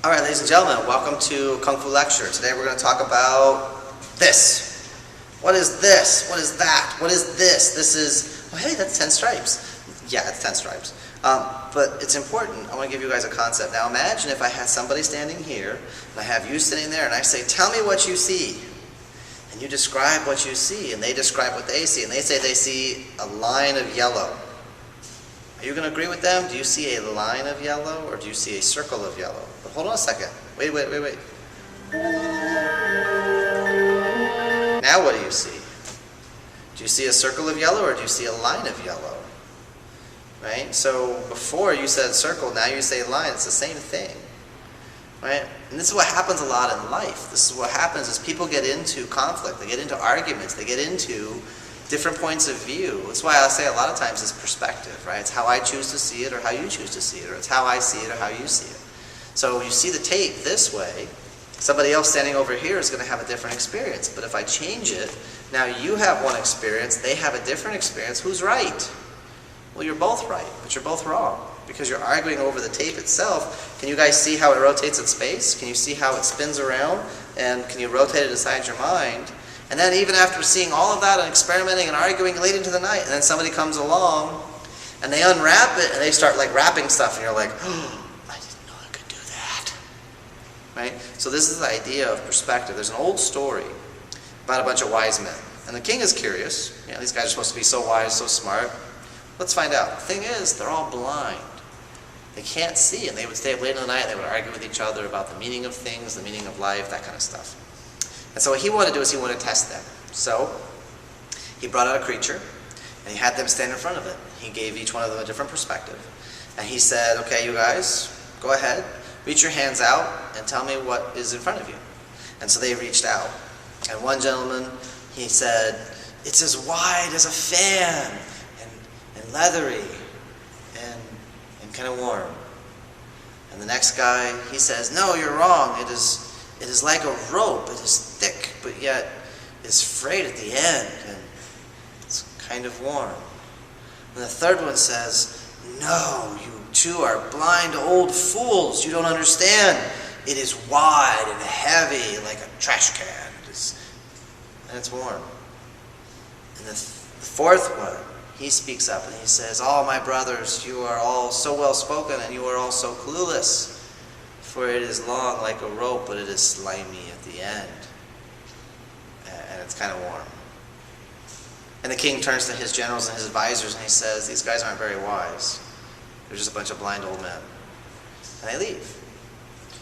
Alright, ladies and gentlemen, welcome to Kung Fu Lecture. Today we're going to talk about this. What is this? What is that? What is this? This is, oh hey, that's 10 stripes. Yeah, it's 10 stripes. But it's important. I want to give you guys a concept. Now imagine if I had somebody standing here, and I have you sitting there, and I say, tell me what you see. And you describe what you see, and they describe what they see, and they say they see a line of yellow. Are you going to agree with them? Do you see a line of yellow, or do you see a circle of yellow? But hold on a second. Wait. Now what do you see? Do you see a circle of yellow, or do you see a line of yellow? Right? So before you said circle, now you say line. It's the same thing. Right? And this is what happens a lot in life. This is what happens is people get into conflict. They get into arguments. They get into different points of view. That's why I say a lot of times it's perspective, right? It's how I choose to see it or how you choose to see it, or it's how I see it or how you see it. So you see the tape this way, somebody else standing over here is going to have a different experience. But if I change it, now you have one experience, they have a different experience. Who's right? Well, you're both right, but you're both wrong because you're arguing over the tape itself. Can you guys see how it rotates in space? Can you see how it spins around? And can you rotate it inside your mind? And then even after seeing all of that and experimenting and arguing late into the night, and then somebody comes along and they unwrap it and they start like wrapping stuff and you're like, oh, I didn't know I could do that. Right? So this is the idea of perspective. There's an old story about a bunch of wise men. And the king is curious. You know, these guys are supposed to be so wise, so smart. Let's find out. The thing is, they're all blind. They can't see, and they would stay up late in the night and they would argue with each other about the meaning of things, the meaning of life, that kind of stuff. And so what he wanted to do is he wanted to test them. So he brought out a creature, and he had them stand in front of it. He gave each one of them a different perspective. And he said, okay, you guys, go ahead, reach your hands out, and tell me what is in front of you. And so they reached out. And one gentleman, he said, it's as wide as a fan, and leathery, and kind of warm. And the next guy, he says, no, you're wrong. It is like a rope. It is thick, but yet is frayed at the end, and it's kind of warm. And the third one says, no, you two are blind old fools. You don't understand. It is wide and heavy like a trash can. And it's warm. And the fourth one, he speaks up and he says, oh, my brothers, you are all so well spoken and you are all so clueless. For it is long like a rope, but it is slimy at the end. And it's kind of warm. And the king turns to his generals and his advisors and he says, these guys aren't very wise. They're just a bunch of blind old men. And they leave.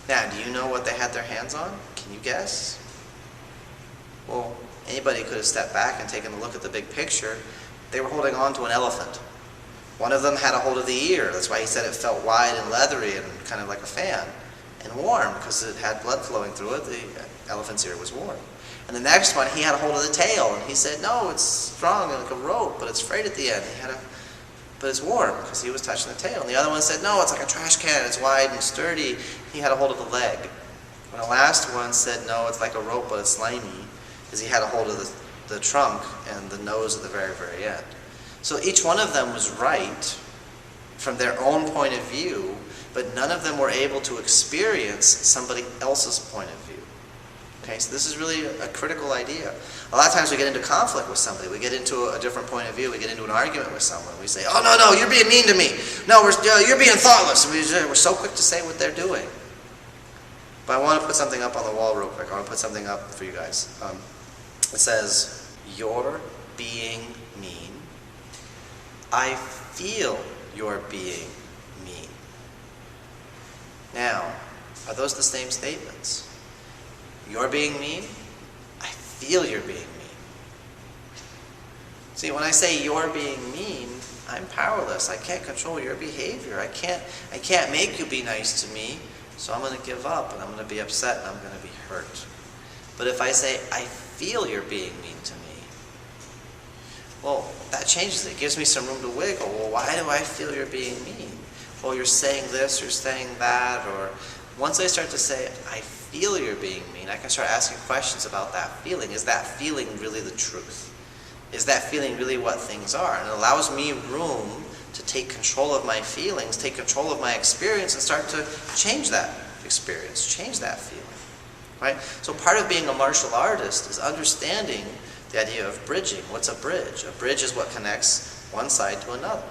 Now, do you know what they had their hands on? Can you guess? Well, anybody could have stepped back and taken a look at the big picture. They were holding on to an elephant. One of them had a hold of the ear. That's why he said it felt wide and leathery and kind of like a fan. And warm, because it had blood flowing through it. The elephant's ear was warm. And the next one, he had a hold of the tail. And he said, no, it's strong like a rope, but it's frayed at the end. But it's warm, because he was touching the tail. And the other one said, no, it's like a trash can. It's wide and sturdy. He had a hold of the leg. And the last one said, no, it's like a rope, but it's slimy, because he had a hold of the trunk and the nose at the very, very end. So each one of them was right from their own point of view, but none of them were able to experience somebody else's point of view. Okay, so this is really a critical idea. A lot of times we get into conflict with somebody. We get into a different point of view. We get into an argument with someone. We say, oh, no, you're being mean to me. No, you're being thoughtless. We're so quick to say what they're doing. But I want to put something up on the wall real quick. I want to put something up for you guys. It says, you're being mean. I feel you're being mean. Now, are those the same statements? You're being mean. I feel you're being mean. See, when I say you're being mean, I'm powerless. I can't control your behavior. I can't make you be nice to me, so I'm going to give up and I'm going to be upset and I'm going to be hurt. But if I say, I feel you're being mean to me, well, that changes it. It gives me some room to wiggle. Well, why do I feel you're being mean? Well, you're saying this, you're saying that, or once I start to say, I feel you're being mean, I can start asking questions about that feeling. Is that feeling really the truth? Is that feeling really what things are? And it allows me room to take control of my feelings, take control of my experience, and start to change that. experience. Change that feeling. Right? So part of being a martial artist is understanding the idea of bridging. What's a bridge? A bridge is what connects one side to another.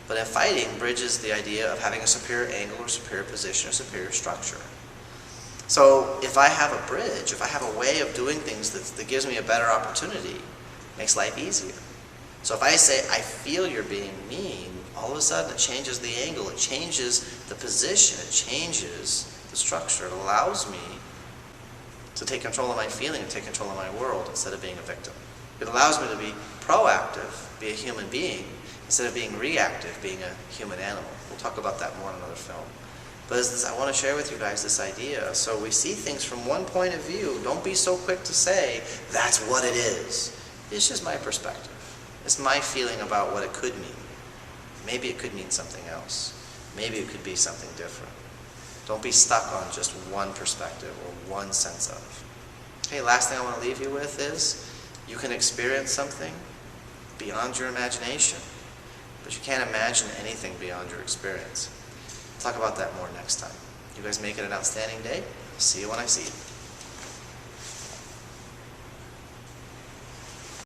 But in fighting, bridge is the idea of having a superior angle or superior position or superior structure. So if I have a bridge, if I have a way of doing things that gives me a better opportunity, it makes life easier. So if I say, I feel you're being mean, all of a sudden it changes the angle, it changes the position, it changes the structure. It allows me to take control of my feeling and take control of my world instead of being a victim. It allows me to be proactive, be a human being, instead of being reactive, being a human animal. We'll talk about that more in another film. But I want to share with you guys this idea. So we see things from one point of view. Don't be so quick to say, that's what it is. It's just my perspective. It's my feeling about what it could mean. Maybe it could mean something else. Maybe it could be something different. Don't be stuck on just one perspective or one sense of. Okay, last thing I want to leave you with is, you can experience something beyond your imagination, but you can't imagine anything beyond your experience. Talk about that more next time. You guys make it an outstanding day. I'll see you when I see you.